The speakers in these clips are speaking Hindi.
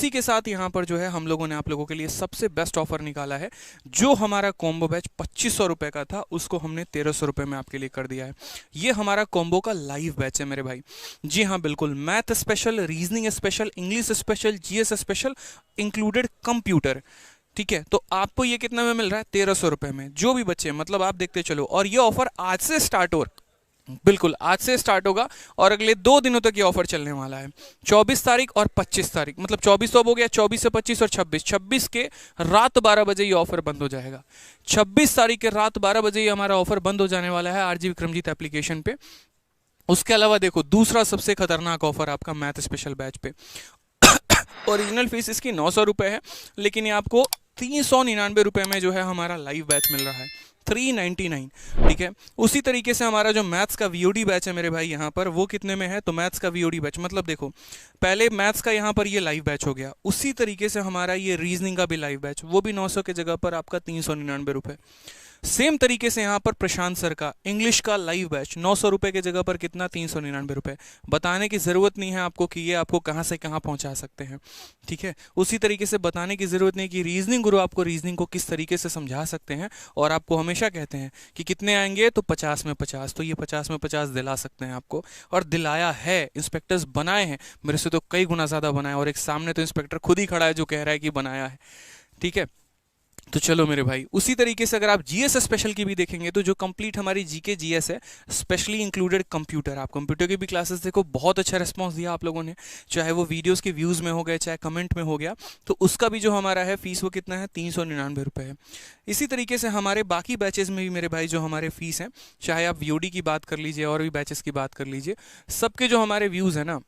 उसी के साथ यहाँ पर जो है हम लोगों ने आप लोगों के लिए सबसे बेस्ट ऑफर निकाला है। जो हमारा कॉम्बो बैच 2500 रुपये का था उसको हमने 1300 रुपये में आपके लिए कर दिया है। ये हमारा कॉम्बो का लाइव बैच है मेरे भाई। जी हाँ बिल्कुल, math special, reasoning special, English special, GS special, included computer. ठीक है, तो आपको ये कितना में मिल रहा है? 1300 रुपये में। जो भी बच्चे, मतलब आप देखते चलो, और ये ऑफर आज से स्टार्ट हो, बिल्कुल आज से स्टार्ट होगा और अगले 2 दिनों तक ये ऑफर चलने वाला है। 24 तारीख और 25 तारीख, मतलब 24 तो अब हो गया, 24 से 25 और 26 के रात 12 बजे ये ऑफर बंद हो जाएगा। 26 तारीख के रात 12 बजे ये हमारा ऑफर बंद हो जाने वाला है आरजी विक्रमजीत एप्लीकेशन पे। उसके अलावा देखो, दूसरा सबसे खतरनाक ऑफर आपका मैथ स्पेशल बैच पे। ओरिजिनल फीस इसकी 900 रुपये है, लेकिन ये आपको 399 रुपये में जो है हमारा लाइव बैच मिल रहा है, 399। ठीक है, उसी तरीके से हमारा जो मैथ्स का वीओडी बैच है मेरे भाई यहाँ पर, वो कितने में है? तो मैथ्स का वीओडी बैच, मतलब देखो पहले मैथ्स का यहाँ पर ये लाइव बैच हो गया, उसी तरीके से हमारा ये रीजनिंग का भी लाइव बैच, वो भी 900 के जगह पर आपका 399 रुपये। सेम तरीके से यहाँ पर प्रशांत सर का इंग्लिश का लाइव बैच 900 रुपये की जगह पर कितना? 399 रुपये। बताने की ज़रूरत नहीं है आपको कि ये आपको कहाँ से कहाँ पहुँचा सकते हैं। ठीक है, उसी तरीके से बताने की ज़रूरत नहीं कि रीजनिंग गुरु आपको रीजनिंग को किस तरीके से समझा सकते हैं। और आपको हमेशा कहते हैं कि कितने आएंगे? तो 50 में 50, तो ये 50 में 50 दिला सकते हैं आपको, और दिलाया है। इंस्पेक्टर्स बनाए हैं, मेरे से तो कई गुना ज़्यादा बनाए, और एक सामने तो इंस्पेक्टर खुद ही खड़ा है जो कह रहा है कि बनाया है। ठीक है, तो चलो मेरे भाई, उसी तरीके से अगर आप जीएस स्पेशल की भी देखेंगे तो जो कंप्लीट हमारी जीके जीएस है, स्पेशली इंक्लूडेड कंप्यूटर, आप कंप्यूटर की भी क्लासेस देखो, बहुत अच्छा रिस्पांस दिया आप लोगों ने, चाहे वो वीडियोस के व्यूज़ में हो गए, चाहे कमेंट में हो गया, तो उसका भी जो हमारा है फीस वो कितना है? 399 रुपये है। इसी तरीके से हमारे बाकी बैचेस में भी मेरे भाई जो हमारे फीस हैं, चाहे आप वीओडी की बात कर लीजिए और भी बैचेस की बात कर लीजिए, सबके जो हमारे व्यूज़ हैं ना,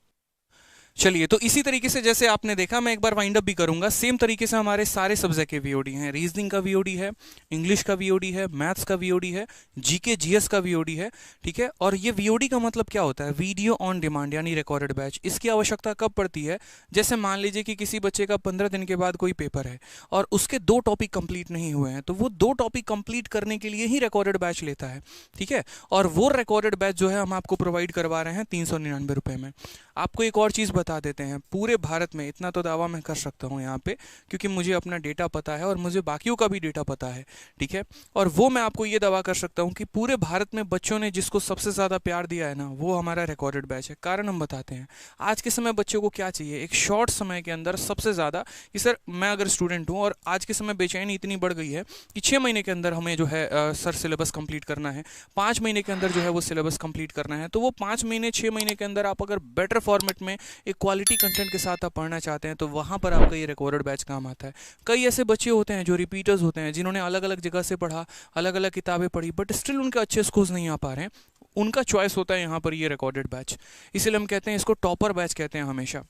चलिए, तो इसी तरीके से जैसे आपने देखा, मैं एक बार वाइंड अप भी करूंगा, सेम तरीके से हमारे सारे सब्जेक्ट के वीओडी हैं। रीजनिंग का वीओडी है, इंग्लिश का वीओडी है, मैथ्स का वीओडी है, जीके जीएस का वीओडी है। ठीक है, और ये वीओडी का मतलब क्या होता है? वीडियो ऑन डिमांड, यानी रिकॉर्डेड बैच। इसकी आवश्यकता कब पड़ती है? जैसे मान लीजिए कि किसी बच्चे का 15 दिन के बाद कोई पेपर है और उसके 2 टॉपिक कंप्लीट नहीं हुए हैं, तो वो 2 टॉपिक कंप्लीट करने के लिए ही रिकॉर्डेड बैच लेता है। ठीक है, और वो रिकॉर्डेड बैच जो है हम आपको प्रोवाइड करवा रहे हैं 399 रुपये में। आपको एक और चीज़ बता देते हैं, पूरे भारत में, इतना तो दावा मैं कर सकता हूँ यहाँ पे, क्योंकि मुझे अपना डेटा पता है और मुझे बाकियों का भी डेटा पता है। ठीक है, और वो मैं आपको ये दावा कर सकता हूँ कि पूरे भारत में बच्चों ने जिसको सबसे ज़्यादा प्यार दिया है ना, वो हमारा रिकॉर्डेड बैच है। कारण हम बताते हैं। आज के समय बच्चों को क्या चाहिए? एक शॉर्ट समय के अंदर सबसे ज़्यादा, कि सर मैं अगर स्टूडेंट हूँ और आज के समय बेचैनी इतनी बढ़ गई है कि 6 महीने के अंदर हमें जो है सर सिलेबस कंप्लीट करना है, 5 महीने के अंदर जो है वो सिलेबस कंप्लीट करना है। तो वो 5 महीने 6 महीने के अंदर आप अगर बेटर फॉर्मेट में एक क्वालिटी कंटेंट के साथ आप पढ़ना चाहते हैं, तो वहाँ पर आपका ये रिकॉर्डेड बैच काम आता है। कई ऐसे बच्चे होते हैं जो रिपीटर्स होते हैं, जिन्होंने अलग अलग जगह से पढ़ा, अलग अलग किताबें पढ़ी, बट स्टिल उनके अच्छे स्कोर्स नहीं आ पा रहे हैं। उनका चॉइस होता है यहाँ पर ये रिकॉर्डेड बैच। इसीलिए हम कहते हैं इसको टॉपर बैच कहते हैं हमेशा।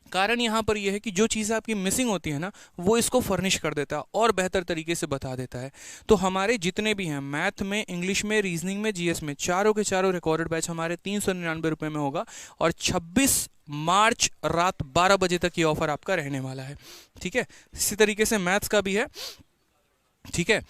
कारण यहाँ पर यह है कि जो चीज़ें आपकी मिसिंग होती है ना, वो इसको फर्निश कर देता है और बेहतर तरीके से बता देता है। तो हमारे जितने भी हैं, मैथ में, इंग्लिश में, रीजनिंग में, जीएस में, चारों के चारों रिकॉर्डेड बैच हमारे 399 रुपये में होगा, और 26 मार्च रात 12 बजे तक ये ऑफर आपका रहने वाला है। ठीक है, इसी तरीके से मैथ्स का भी है। ठीक है,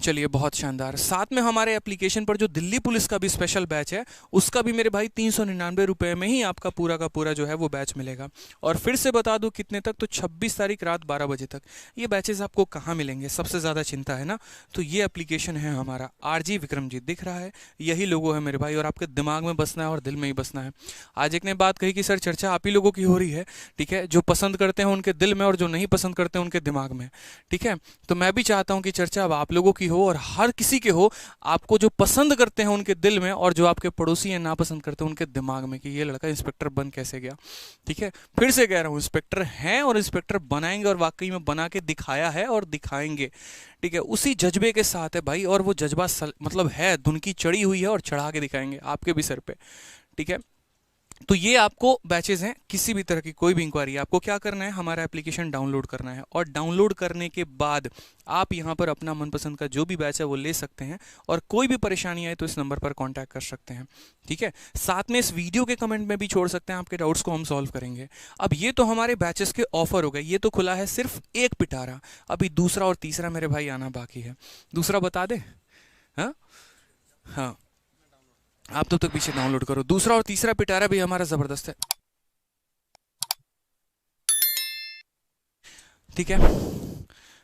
चलिए बहुत शानदार। साथ में हमारे एप्लीकेशन पर जो दिल्ली पुलिस का भी स्पेशल बैच है, उसका भी मेरे भाई 399 रुपये में ही आपका पूरा का पूरा जो है वो बैच मिलेगा। और फिर से बता दूं कितने तक? तो 26 तारीख रात 12 बजे तक। ये बैचेस आपको कहाँ मिलेंगे? सबसे ज़्यादा चिंता है ना, तो ये एप्लीकेशन है हमारा आरजी विक्रमजीत, दिख रहा है, यही लोगो है मेरे भाई, और आपके दिमाग में बसना है और दिल में ही बसना है। आज एक ने बात कही कि सर चर्चा आप ही लोगों की हो रही है। ठीक है, जो पसंद करते हैं उनके दिल में और जो नहीं पसंद करते हैं उनके दिमाग में। ठीक है, तो मैं भी चाहता हूँ कि चर्चा अब आप लोगों की हो और हर किसी के हो। आपको जो पसंद करते हैं उनके दिल में, और जो आपके पड़ोसी हैं नापसंद करते हैं उनके दिमाग में, कि ये लड़का इंस्पेक्टर बन कैसे गया। ठीक है, फिर से कह रहा हूँ, इंस्पेक्टर हैं और इंस्पेक्टर बनाएंगे, और वाकई में बना के दिखाया है और दिखाएंगे। ठीक है, उसी जज्बे के साथ है भाई, और वो जज्बा मतलब है, धुन की चढ़ी हुई है, और चढ़ा के दिखाएंगे आपके भी सर पे। ठीक है, तो ये आपको बैचेस हैं। किसी भी तरह की कोई भी इंक्वायरी, आपको क्या करना है? हमारा एप्लीकेशन डाउनलोड करना है, और डाउनलोड करने के बाद आप यहाँ पर अपना मनपसंद का जो भी बैच है वो ले सकते हैं, और कोई भी परेशानी आए तो इस नंबर पर कांटेक्ट कर सकते हैं। ठीक है, साथ में इस वीडियो के कमेंट में भी छोड़ सकते हैं, आपके डाउट्स को हम सॉल्व करेंगे। अब ये तो हमारे बैचेस के ऑफर हो गए, ये तो खुला है सिर्फ एक पिटारा, अभी दूसरा और तीसरा मेरे भाई आना बाकी है। दूसरा बता दे? हाँ हाँ, आप तब तक पीछे डाउनलोड करो। दूसरा और तीसरा पिटारा भी हमारा जबरदस्त है। ठीक है,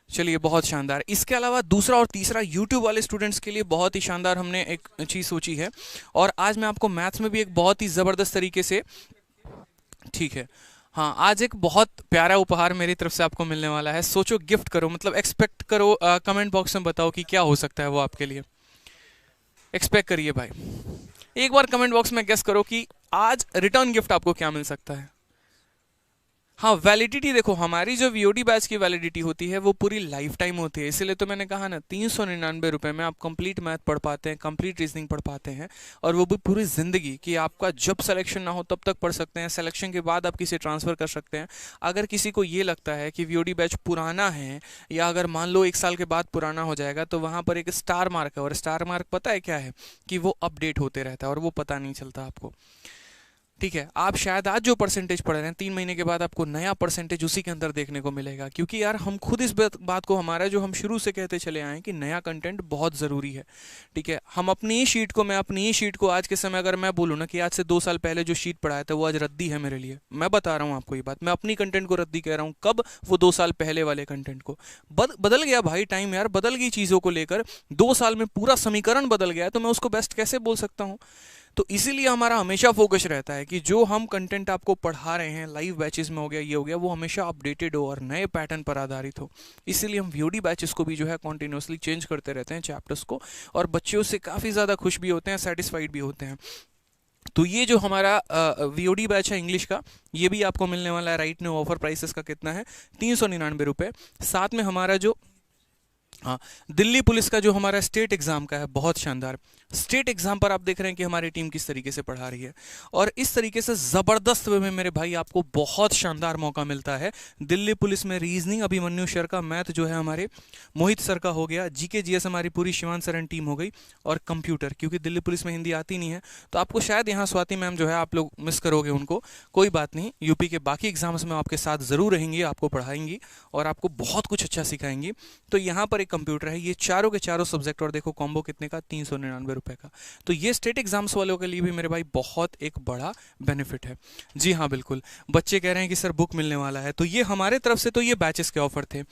चलिए बहुत शानदार। इसके अलावा दूसरा और तीसरा YouTube वाले स्टूडेंट्स के लिए बहुत ही शानदार हमने एक चीज़ सोची है, और आज मैं आपको मैथ्स में भी एक बहुत ही ज़बरदस्त तरीके से, ठीक है, हाँ, आज एक बहुत प्यारा उपहार मेरी तरफ से आपको मिलने वाला है। सोचो, गिफ्ट करो, मतलब एक्सपेक्ट करो, कमेंट बॉक्स में बताओ कि क्या हो सकता है वो आपके लिए। एक्सपेक्ट करिए भाई, एक बार कमेंट बॉक्स में गेस करो कि आज रिटर्न गिफ्ट आपको क्या मिल सकता है। हाँ, वैलिडिटी देखो, हमारी जो वीओडी बैच की वैलिडिटी होती है वो पूरी लाइफ टाइम होती है, इसीलिए तो मैंने कहा ना 399 रुपये में आप कंप्लीट मैथ पढ़ पाते हैं, कंप्लीट रीजनिंग पढ़ पाते हैं, और वो भी पूरी ज़िंदगी कि आपका जब सिलेक्शन ना हो तब तक पढ़ सकते हैं, सिलेक्शन के बाद आप किसी ट्रांसफ़र कर सकते हैं। अगर किसी को ये लगता है कि वीओडी बैच पुराना है, या अगर मान लो 1 साल के बाद पुराना हो जाएगा, तो वहाँ पर एक स्टार मार्क है, और स्टार मार्क पता है क्या है, कि वो अपडेट होते रहता है और वो पता नहीं चलता आपको। ठीक है, आप शायद आज जो परसेंटेज पढ़ रहे हैं, 3 महीने के बाद आपको नया परसेंटेज उसी के अंदर देखने को मिलेगा, क्योंकि यार हम खुद इस बात को, हमारा जो हम शुरू से कहते चले आए हैं कि नया कंटेंट बहुत ज़रूरी है। ठीक है, हम अपनी ही शीट को, मैं अपनी ही शीट को आज के समय अगर मैं बोलूँ ना कि आज से 2 साल पहले जो शीट पढ़ाया था वो आज रद्दी है मेरे लिए, मैं बता रहा हूँ आपको ये बात, मैं अपनी कंटेंट को रद्दी कह रहा हूँ। कब? वो 2 साल पहले वाले कंटेंट को। बदल गया भाई टाइम, यार बदल गई चीज़ों को लेकर, 2 साल में पूरा समीकरण बदल गया है, तो मैं उसको बेस्ट कैसे बोल सकता हूँ। तो इसीलिए हमारा हमेशा फोकस रहता है कि जो हम कंटेंट आपको पढ़ा रहे हैं लाइव बैचेस में हो गया, ये हो गया, वो हमेशा अपडेटेड हो और नए पैटर्न पर आधारित हो। इसीलिए हम वीओडी बैचेस को भी जो है कॉन्टिन्यूसली चेंज करते रहते हैं चैप्टर्स को, और बच्चे उससे काफ़ी ज़्यादा खुश भी होते हैं, सेटिस्फाइड भी होते हैं। तो ये जो हमारा वीओडी बैच है इंग्लिश का, ये भी आपको मिलने वाला है राइट नो ऑफर। प्राइसेस का कितना है? 399 रुपये। साथ में हमारा जो, हाँ, दिल्ली पुलिस का जो हमारा स्टेट एग्जाम का है, बहुत शानदार स्टेट एग्जाम पर आप देख रहे हैं कि हमारी टीम किस तरीके से पढ़ा रही है, और इस तरीके से ज़बरदस्त वे में मेरे भाई आपको बहुत शानदार मौका मिलता है। दिल्ली पुलिस में रीजनिंग अभिमन्यु सर का, मैथ जो है हमारे मोहित सर का हो गया, जीके जीएस हमारी पूरी शिवान सरन टीम हो गई, और कंप्यूटर, क्योंकि दिल्ली पुलिस में हिंदी आती नहीं है तो आपको शायद यहाँ स्वाति मैम जो है आप लोग मिस करोगे उनको, कोई बात नहीं, यूपी के बाकी एग्जाम्स में आपके साथ ज़रूर रहेंगी, आपको पढ़ाएंगी और आपको बहुत कुछ अच्छा सिखाएंगी। तो यहाँ पर एक कंप्यूटर है, ये चारों के चारों सब्जेक्ट, और देखो कॉम्बो कितने का, 399 रुपये का। तो ये स्टेट एग्जाम्स वालों के लिए भी मेरे भाई बहुत एक बड़ा बेनिफिट है। जी हाँ बिल्कुल, बच्चे कह रहे हैं कि सर बुक मिलने वाला है, तो ये हमारे तरफ से तो ये बैचेस के ऑफर थे।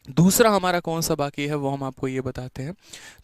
दूसरा हमारा कौन सा बाकी है वो हम आपको ये बताते हैं।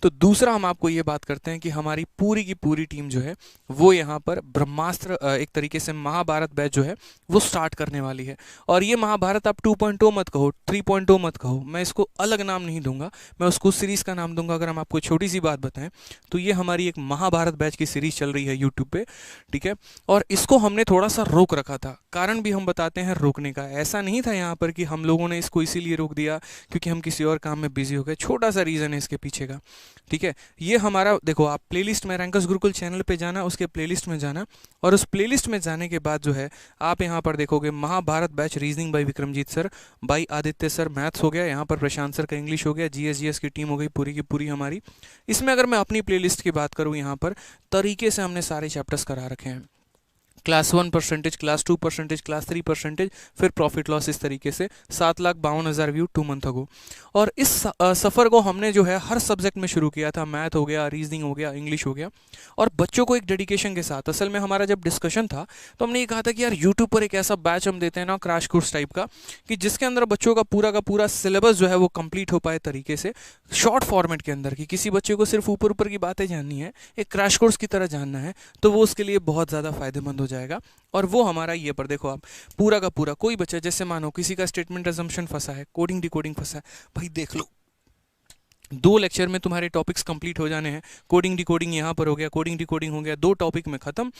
तो दूसरा हम आपको ये बात करते हैं कि हमारी पूरी की पूरी टीम जो है वो यहाँ पर ब्रह्मास्त्र, एक तरीके से महाभारत बैच जो है वो स्टार्ट करने वाली है। और ये महाभारत आप 2.0 मत कहो, 3.0 मत कहो, मैं इसको अलग नाम नहीं दूंगा, मैं उसको सीरीज़ का नाम दूंगा। अगर हम आपको छोटी सी बात बताएं तो ये हमारी एक महाभारत बैच की सीरीज़ चल रही है यूट्यूब पे, ठीक है। और इसको हमने थोड़ा सा रोक रखा था, कारण भी हम बताते हैं रोकने का। ऐसा नहीं था यहाँ पर कि हम लोगों ने इसको इसीलिए रोक दिया क्योंकि हम किसी और काम में बिजी हो गए, छोटा सा रीज़न है इसके पीछे का, ठीक है। ये हमारा देखो, आप प्लेलिस्ट में रैंकर्स गुरुकुल चैनल पे जाना, उसके प्लेलिस्ट में जाना, और उस प्लेलिस्ट में जाने के बाद जो है आप यहाँ पर देखोगे Mahabharat batch reasoning by Vikramjit sir, by Aditya sir maths हो गया, यहाँ पर प्रशांत सर का इंग्लिश हो गया, जीएस की टीम हो गई पूरी की पूरी हमारी। इसमें अगर मैं अपनी प्लेलिस्ट की बात करूँ, यहाँ पर तरीके से हमने सारे चैप्टर्स करा रखे हैं, क्लास 1%, क्लास 2%, क्लास 3%, फिर प्रॉफिट लॉस, इस तरीके से 7,52,000 व्यू 2 मंथ अगो। और इस सफ़र को हमने जो है हर सब्जेक्ट में शुरू किया था, मैथ हो गया, रीजनिंग हो गया, इंग्लिश हो गया, और बच्चों को एक डेडिकेशन के साथ। असल में हमारा जब डिस्कशन था तो हमने ये कहा था कि यार यूट्यूब पर एक ऐसा बैच हम देते हैं ना, क्रैश कोर्स टाइप का, कि जिसके अंदर बच्चों का पूरा सिलेबस जो है वो कंप्लीट हो पाए तरीके से, शॉर्ट फॉर्मेट के अंदर, कि किसी बच्चे को सिर्फ ऊपर ऊपर की बातें जाननी है, एक क्रैश कोर्स की तरह जानना है, तो वो उसके लिए बहुत ज़्यादा फायदेमंद हो जाएगा। और वो हमारा ये पर देखो आप पूरा का पूरा, कोई बच्चा जैसे मानो किसी का स्टेटमेंट अजम्पशन फंसा है, कोडिंग डिकोडिंग फंसा है, भाई देख लो 2 लेक्चर में तुम्हारे टॉपिक्स कंप्लीट हो जाने हैं। कोडिंग डिकोडिंग यहाँ पर हो गया, कोडिंग डिकोडिंग हो गया, 2 टॉपिक में खत्म।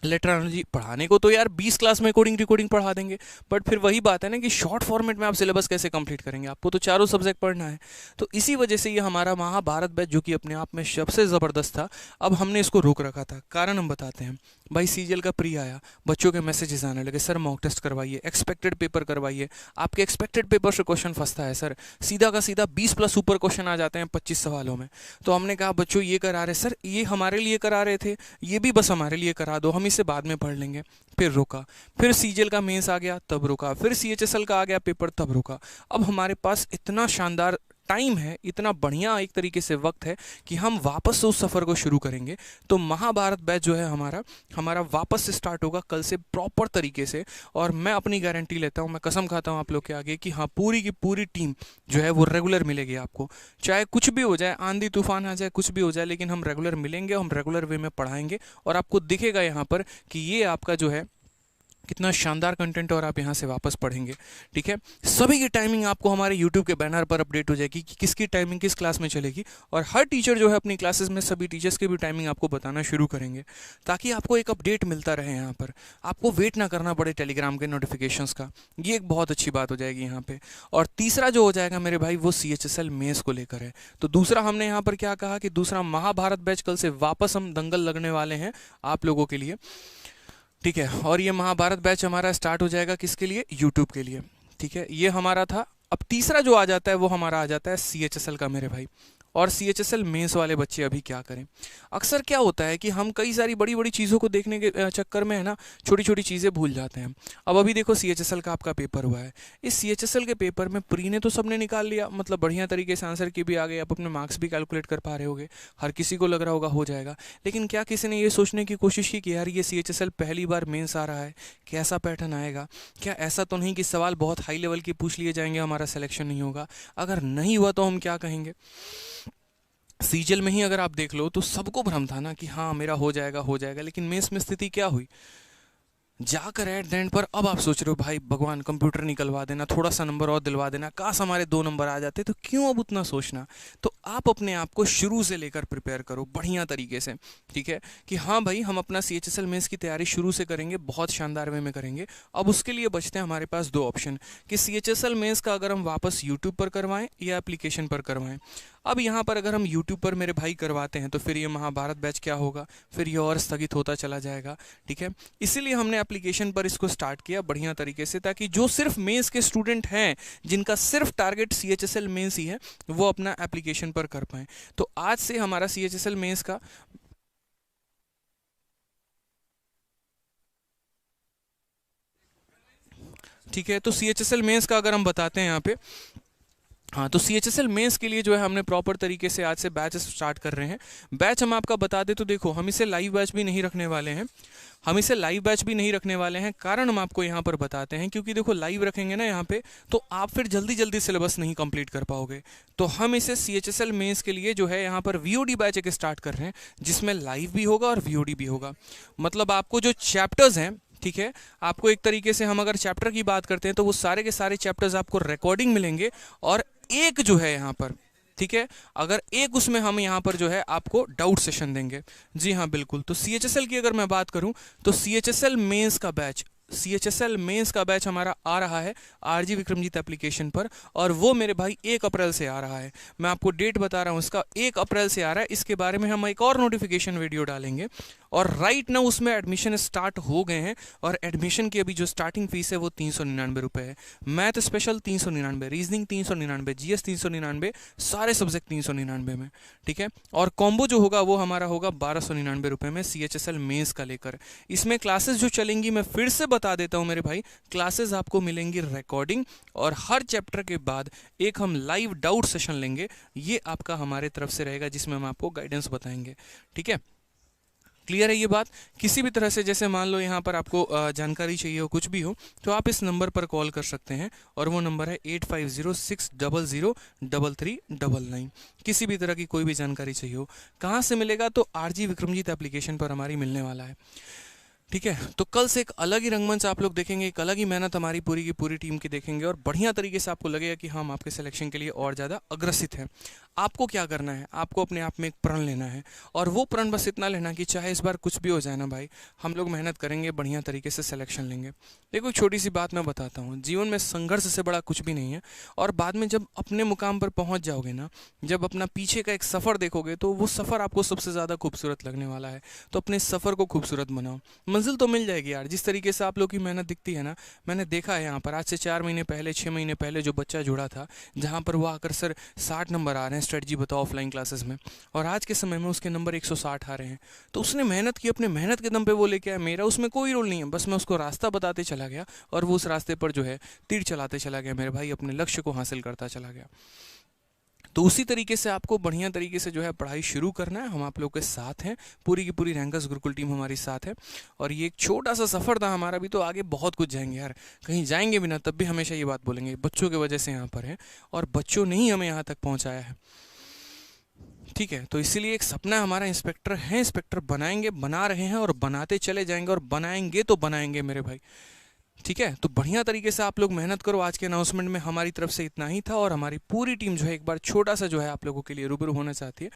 लेटरलॉजी पढ़ाने को तो यार 20 क्लास में कोडिंग डिकोडिंग पढ़ा देंगे, बट फिर वही बात है ना कि शॉर्ट फॉर्मेट में आप सिलेबस कैसे कंप्लीट करेंगे, आपको तो चारों सब्जेक्ट पढ़ना है। तो इसी वजह से ये हमारा महाभारत बैच, जो कि अपने आप में सबसे ज़बरदस्त था, अब हमने इसको रोक रखा था। कारण हम बताते हैं भाई, सीजीएल का प्री आया, बच्चों के मैसेजेस आने लगे, सर मॉक टेस्ट करवाइए, एक्सपेक्टेड पेपर करवाइए, आपके एक्सपेक्टेड पेपर से क्वेश्चन फंसता है सर, सीधा का सीधा 20+ ऊपर क्वेश्चन आ जाते हैं 25 सवालों में। तो हमने कहा बच्चों ये करा रहे सर, ये हमारे लिए करा रहे थे, ये भी बस हमारे लिए करा दो, हम इसे बाद में पढ़ लेंगे। फिर रुका, फिर सीजीएल का मेंस आ गया तब रुका, फिर सीएचएसएल का आ गया पेपर तब रुका। अब हमारे पास इतना शानदार टाइम है, इतना बढ़िया एक तरीके से वक्त है कि हम वापस से उस सफ़र को शुरू करेंगे। तो महाभारत बैच जो है हमारा हमारा वापस से स्टार्ट होगा कल से प्रॉपर तरीके से। और मैं अपनी गारंटी लेता हूँ, मैं कसम खाता हूँ आप लोग के आगे कि हाँ, पूरी की पूरी टीम जो है वो रेगुलर मिलेगी आपको। चाहे कुछ भी हो जाए, आंधी तूफान आ जाए, कुछ भी हो जाए, लेकिन हम रेगुलर मिलेंगे, हम रेगुलर वे में पढ़ाएंगे। और आपको दिखेगा यहाँ पर कि ये आपका जो है कितना शानदार कंटेंट, और आप यहाँ से वापस पढ़ेंगे। ठीक है, सभी की टाइमिंग आपको हमारे यूट्यूब के बैनर पर अपडेट हो जाएगी कि किसकी टाइमिंग किस क्लास में चलेगी। और हर टीचर जो है अपनी क्लासेस में सभी टीचर्स की भी टाइमिंग आपको बताना शुरू करेंगे, ताकि आपको एक अपडेट मिलता रहे। यहाँ पर आपको वेट ना करना पड़े टेलीग्राम के नोटिफिकेशंस का, ये एक बहुत अच्छी बात हो जाएगी यहाँ पे। और तीसरा जो हो जाएगा मेरे भाई, वो CHSL मेंस को लेकर है। तो दूसरा हमने यहाँ पर क्या कहा कि दूसरा महाभारत बैच कल से वापस हम दंगल लगने वाले हैं आप लोगों के लिए। ठीक है, और ये महाभारत बैच हमारा स्टार्ट हो जाएगा किसके लिए? यूट्यूब के लिए। ठीक है, ये हमारा था। अब तीसरा जो आ जाता है वो हमारा आ जाता है CHSL का मेरे भाई। और CHSL मेंस वाले बच्चे अभी क्या करें? अक्सर क्या होता है कि हम कई सारी बड़ी बड़ी चीज़ों को देखने के चक्कर में है ना, छोटी छोटी चीज़ें भूल जाते हैं। अब अभी देखो CHSL का आपका पेपर हुआ है, इस CHSL के पेपर में प्री ने तो सबने निकाल लिया, मतलब बढ़िया तरीके से आंसर की भी आ गए, आप अपने मार्क्स भी कैलकुलेट कर पा रहे होगे, हर किसी को लग रहा होगा हो जाएगा। लेकिन क्या किसी ने ये सोचने की कोशिश की कि यार ये CHSL पहली बार मेंस आ रहा है, कैसा पैटर्न आएगा? क्या ऐसा तो नहीं कि सवाल बहुत हाई लेवल के पूछ लिए जाएंगे, हमारा सिलेक्शन नहीं होगा? अगर नहीं हुआ तो हम क्या कहेंगे? सीजल में ही अगर आप देख लो तो सबको भ्रम था ना कि हाँ मेरा हो जाएगा हो जाएगा, लेकिन मेंस में स्थिति क्या हुई? जाकर एट द एंड पर अब आप सोच रहे हो भाई भगवान कंप्यूटर निकलवा देना, थोड़ा सा नंबर और दिलवा देना, काश हमारे 2 नंबर आ जाते। तो क्यों अब उतना सोचना? तो आप अपने आप को शुरू से लेकर प्रिपेयर करो बढ़िया तरीके से। ठीक है, कि हाँ भाई हम अपना CHSL मेंस की तैयारी शुरू से करेंगे, बहुत शानदार वे में करेंगे। अब उसके लिए बचते हैं हमारे पास 2 ऑप्शन कि CHSL मेंस का अगर हम वापस यूट्यूब पर करवाएं या एप्लीकेशन पर करवाएं। अब यहाँ पर अगर हम YouTube पर मेरे भाई करवाते हैं तो फिर ये महाभारत बैच क्या होगा, फिर ये और स्थगित होता चला जाएगा। ठीक है, इसीलिए हमने एप्लीकेशन पर इसको स्टार्ट किया बढ़िया तरीके से, ताकि जो सिर्फ मेंस के स्टूडेंट हैं, जिनका सिर्फ टारगेट CHSL मेंस ही है, वो अपना एप्लीकेशन पर कर पाएँ। तो आज से हमारा CHSL मेंस का ठीक है, तो CHSL मेंस का अगर हम बताते हैं यहाँ पे, हाँ, तो CHSL मेंस के लिए जो है हमने प्रॉपर तरीके से आज से बैच स्टार्ट कर रहे हैं। बैच हम आपका बता दें तो देखो, हम इसे लाइव बैच भी नहीं रखने वाले हैं, हम इसे लाइव बैच भी नहीं रखने वाले हैं। कारण हम आपको यहाँ पर बताते हैं, क्योंकि देखो लाइव रखेंगे ना यहाँ पे तो आप फिर जल्दी जल्दी सिलेबस नहीं कंप्लीट कर पाओगे। तो हम इसे CHSL मेंस के लिए जो है यहाँ पर VOD बैच एक स्टार्ट कर रहे हैं, जिसमें लाइव भी होगा और VOD भी होगा। मतलब आपको जो चैप्टर्स हैं, ठीक है, आपको एक तरीके से हम अगर चैप्टर की बात करते हैं तो वो सारे के सारे चैप्टर्स आपको रिकॉर्डिंग मिलेंगे। और एक जो है यहाँ पर, ठीक है, अगर एक उसमें हम यहाँ पर जो है आपको डाउट सेशन देंगे। जी हाँ बिल्कुल। तो CHSL की अगर मैं बात करूँ तो CHSL मेंस का बैच, CHSL मेंस का बैच हमारा आ रहा है RG विक्रमजीत एप्लीकेशन पर, और वो मेरे भाई 1 अप्रैल से आ रहा है। मैं आपको डेट बता रहा हूँ उसका, 1 अप्रैल से आ रहा है। इसके बारे में हम एक और नोटिफिकेशन वीडियो डालेंगे। और राइट नाउ उसमें एडमिशन स्टार्ट हो गए हैं, और एडमिशन की अभी जो स्टार्टिंग फीस है वो 399 रुपये है। मैथ स्पेशल 399, रीजनिंग 399, GS 399, सारे सब्जेक्ट 399 में। ठीक है, और कॉम्बो जो होगा वो हमारा होगा 1299 रुपये में CHSL मेंस का लेकर। इसमें क्लासेस जो चलेंगी मैं फिर से बता देता हूँ मेरे भाई, क्लासेस आपको मिलेंगी रिकॉर्डिंग, और हर चैप्टर के बाद एक हम लाइव डाउट सेशन लेंगे। ये आपका हमारे तरफ से रहेगा, जिसमें हम आपको गाइडेंस बताएंगे। ठीक है, क्लियर है ये बात? किसी भी तरह से जैसे मान लो यहाँ पर आपको जानकारी चाहिए हो, कुछ भी हो, तो आप इस नंबर पर कॉल कर सकते हैं, और वो नंबर है 8506003399। किसी भी तरह की कोई भी जानकारी चाहिए हो। कहाँ से मिलेगा? तो RG विक्रमजीत एप्लीकेशन पर हमारी मिलने वाला है। ठीक है, तो कल से एक अलग ही रंगमंच आप लोग देखेंगे, एक अलग ही मेहनत हमारी पूरी की पूरी टीम की देखेंगे, और बढ़िया तरीके से आपको लगेगा कि हम आपके सिलेक्शन के लिए और ज़्यादा अग्रसित हैं। आपको क्या करना है? आपको अपने आप में एक प्रण लेना है, और वो प्रण बस इतना लेना कि चाहे इस बार कुछ भी हो जाए ना भाई, हम लोग मेहनत करेंगे, बढ़िया तरीके से सिलेक्शन लेंगे। देखो छोटी सी बात मैं बताता हूँ, जीवन में संघर्ष से बड़ा कुछ भी नहीं है। और बाद में जब अपने मुकाम पर पहुँच जाओगे ना, जब अपना पीछे का एक सफ़र देखोगे, तो वो सफ़र आपको सबसे ज़्यादा खूबसूरत लगने वाला है। तो अपने सफ़र को खूबसूरत बनाओ, मंजिल तो मिल जाएगी यार। जिस तरीके से आप लोग की मेहनत दिखती है ना, मैंने देखा है यहाँ पर आज से 4 महीने पहले 6 महीने पहले जो बच्चा जुड़ा था, जहाँ पर वो आकर सर 60 नंबर आ रहे हैं स्ट्रेटजी बताओ ऑफलाइन क्लासेस में, और आज के समय में उसके नंबर 160 आ रहे हैं। तो उसने मेहनत की, अपने मेहनत के दम पे वो लेके आया। मेरा उसमें कोई रोल नहीं है, बस मैं उसको रास्ता बताते चला गया, और वो उस रास्ते पर जो है तीर चलाते चला गया मेरे भाई, अपने लक्ष्य को हासिल करता चला गया। तो उसी तरीके से आपको बढ़िया तरीके से जो है पढ़ाई शुरू करना है। हम आप लोग के साथ हैं, पूरी की पूरी रैंकर्स गुरुकुल टीम हमारी साथ है। और ये एक छोटा सा सफ़र था हमारा भी, तो आगे बहुत कुछ जाएंगे यार। कहीं जाएंगे भी ना तब भी हमेशा ये बात बोलेंगे, बच्चों की वजह से यहाँ पर हैं और बच्चों ने ही हमें यहाँ तक पहुँचाया है। ठीक है, तो इसीलिए एक सपना हमारा इंस्पेक्टर है, इंस्पेक्टर बनाएंगे, बना रहे हैं और बनाते चले जाएंगे और बनाएंगे तो बनाएंगे मेरे भाई। ठीक है, तो बढ़िया तरीके से आप लोग मेहनत करो। आज के अनाउंसमेंट में हमारी तरफ से इतना ही था और हमारी पूरी टीम जो है एक बार छोटा सा जो है आप लोगों के लिए रूबरू होना चाहती है।